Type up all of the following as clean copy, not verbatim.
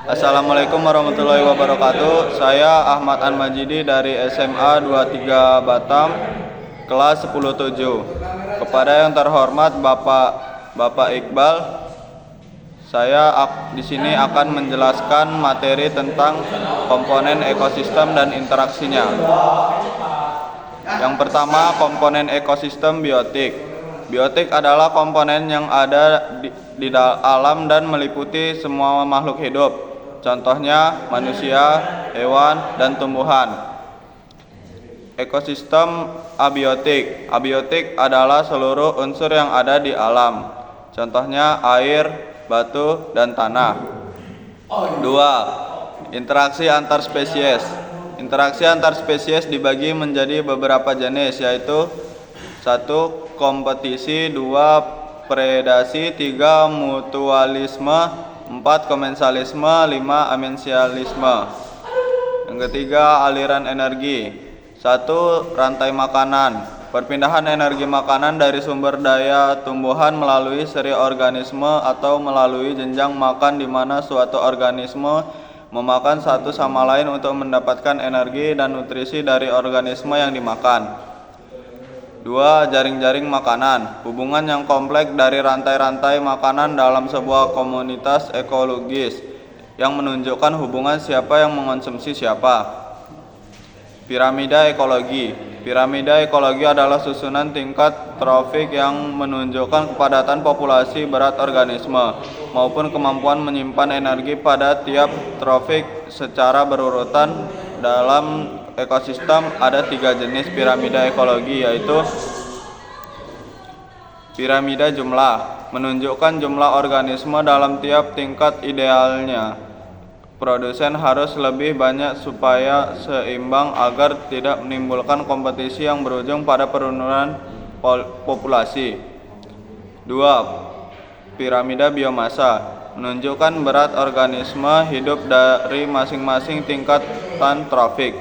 Assalamualaikum warahmatullahi wabarakatuh. Saya Ahmad An-Majidi dari SMA 23 Batam, kelas 10-7. Kepada yang terhormat Bapak Iqbal, saya di sini akan menjelaskan materi tentang komponen ekosistem dan interaksinya. Yang pertama, komponen ekosistem biotik. Biotik adalah komponen yang ada di alam dan meliputi semua makhluk hidup. Contohnya manusia, hewan, dan tumbuhan. Ekosistem abiotik. Abiotik adalah seluruh unsur yang ada di alam. Contohnya air, batu, dan tanah. 2. Interaksi antar spesies. Interaksi antar spesies dibagi menjadi beberapa jenis, yaitu 1. Kompetisi, 2. Predasi, 3. Mutualisme, 4. Komensalisme, 5. Amensialisme. Yang ketiga, aliran energi. 1. Rantai makanan. Perpindahan energi makanan dari sumber daya tumbuhan melalui seri organisme atau melalui jenjang makan di mana suatu organisme memakan satu sama lain untuk mendapatkan energi dan nutrisi dari organisme yang dimakan. 2. Jaring-jaring makanan. Hubungan yang kompleks dari rantai-rantai makanan dalam sebuah komunitas ekologis yang menunjukkan hubungan siapa yang mengonsumsi siapa. Piramida ekologi. Piramida ekologi adalah susunan tingkat trofik yang menunjukkan kepadatan populasi berat organisme maupun kemampuan menyimpan energi pada tiap trofik secara berurutan. Dalam ekosistem ada 3 jenis piramida ekologi, yaitu piramida jumlah, menunjukkan jumlah organisme dalam tiap tingkat idealnya. Produsen harus lebih banyak supaya seimbang agar tidak menimbulkan kompetisi yang berujung pada penurunan populasi. 2. Piramida biomasa, menunjukkan berat organisme hidup dari masing-masing tingkatan trofik.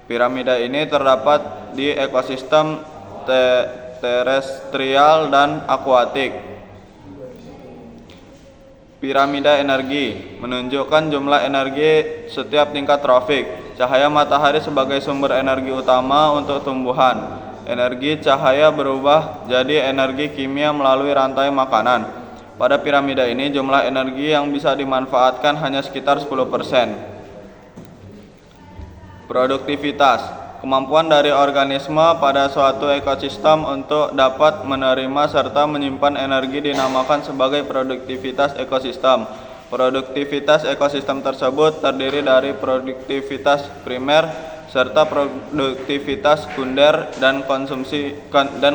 Piramida ini terdapat di ekosistem terestrial dan akuatik. Piramida energi, menunjukkan jumlah energi setiap tingkat trofik. Cahaya matahari sebagai sumber energi utama untuk tumbuhan. Energi cahaya berubah jadi energi kimia melalui rantai makanan. Pada piramida ini jumlah energi yang bisa dimanfaatkan hanya sekitar 10%. Produktivitas, kemampuan dari organisme pada suatu ekosistem untuk dapat menerima serta menyimpan energi dinamakan sebagai produktivitas ekosistem. Produktivitas ekosistem tersebut terdiri dari produktivitas primer serta produktivitas sekunder dan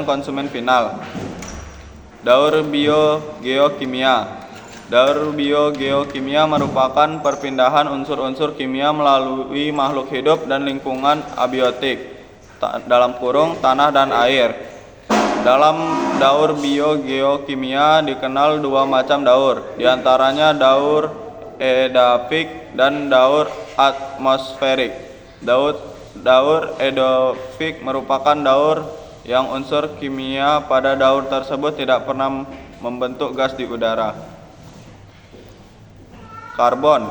konsumen final. Daur biogeokimia. Daur biogeokimia merupakan perpindahan unsur-unsur kimia melalui makhluk hidup dan lingkungan abiotik dalam kurung tanah dan air. Dalam daur biogeokimia dikenal 2 macam daur, diantaranya daur edapik dan daur atmosferik. Daur edapik merupakan daur yang unsur kimia pada daur tersebut tidak pernah membentuk gas di udara. Karbon.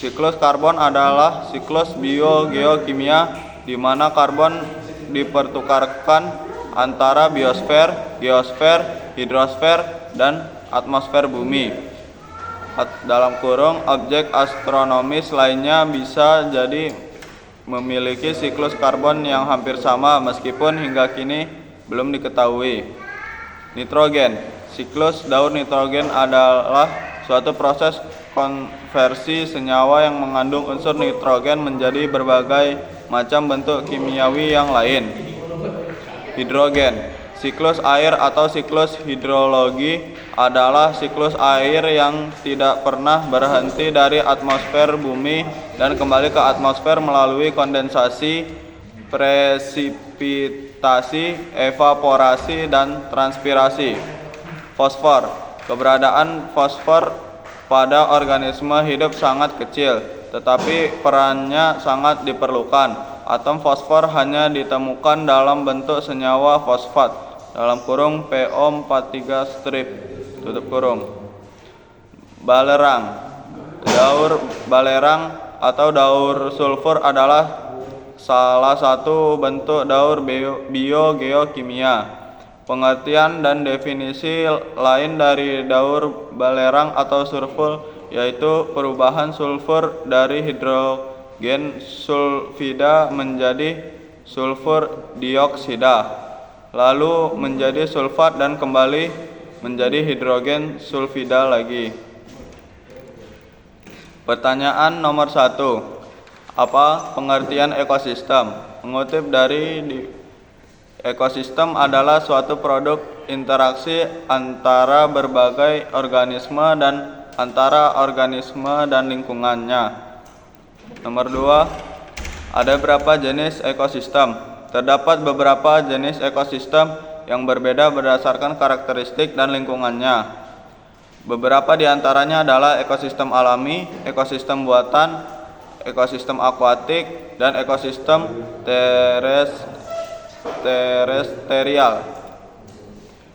Siklus karbon adalah siklus biogeokimia di mana karbon dipertukarkan antara biosfer, geosfer, hidrosfer, dan atmosfer bumi. Dalam kurung, objek astronomis lainnya bisa jadi memiliki siklus karbon yang hampir sama meskipun hingga kini belum diketahui. Nitrogen. Siklus daur nitrogen adalah suatu proses konversi senyawa yang mengandung unsur nitrogen menjadi berbagai macam bentuk kimiawi yang lain. Hidrogen. Siklus air atau siklus hidrologi adalah siklus air yang tidak pernah berhenti dari atmosfer bumi dan kembali ke atmosfer melalui kondensasi, presipitasi, evaporasi, dan transpirasi. Fosfor. Keberadaan fosfor pada organisme hidup sangat kecil, tetapi perannya sangat diperlukan. Atom fosfor hanya ditemukan dalam bentuk senyawa fosfat dalam kurung PO43 strip tutup kurung. Balerang. Daur balerang atau daur sulfur adalah salah satu bentuk daur biogeokimia. Pengertian dan definisi lain dari daur balerang atau sulfur yaitu perubahan sulfur dari hidrogen sulfida menjadi sulfur dioksida, lalu menjadi sulfat dan kembali menjadi hidrogen sulfida lagi. Pertanyaan nomor 1. Apa pengertian ekosistem? Mengutip dari ekosistem adalah suatu produk interaksi antara berbagai organisme dan antara organisme dan lingkungannya. Nomor 2. Ada berapa jenis ekosistem? Terdapat beberapa jenis ekosistem yang berbeda berdasarkan karakteristik dan lingkungannya. Beberapa di antaranya adalah ekosistem alami, ekosistem buatan, ekosistem akuatik, dan ekosistem terestrial.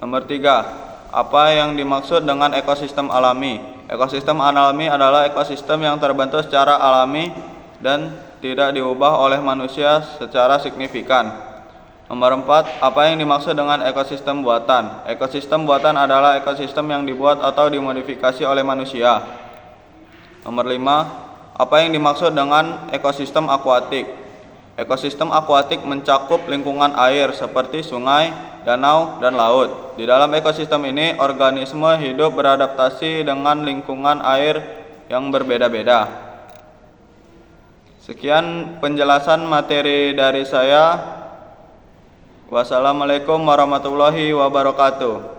Nomor 3. Apa yang dimaksud dengan ekosistem alami? Ekosistem alami adalah ekosistem yang terbentuk secara alami dan tidak diubah oleh manusia secara signifikan. Nomor 4. Apa yang dimaksud dengan ekosistem buatan? Ekosistem buatan adalah ekosistem yang dibuat atau dimodifikasi oleh manusia. Nomor 5. Apa yang dimaksud dengan ekosistem akuatik? Ekosistem akuatik mencakup lingkungan air seperti sungai, danau, dan laut. Di dalam ekosistem ini, organisme hidup beradaptasi dengan lingkungan air yang berbeda-beda. Sekian penjelasan materi dari saya. Wassalamualaikum warahmatullahi wabarakatuh.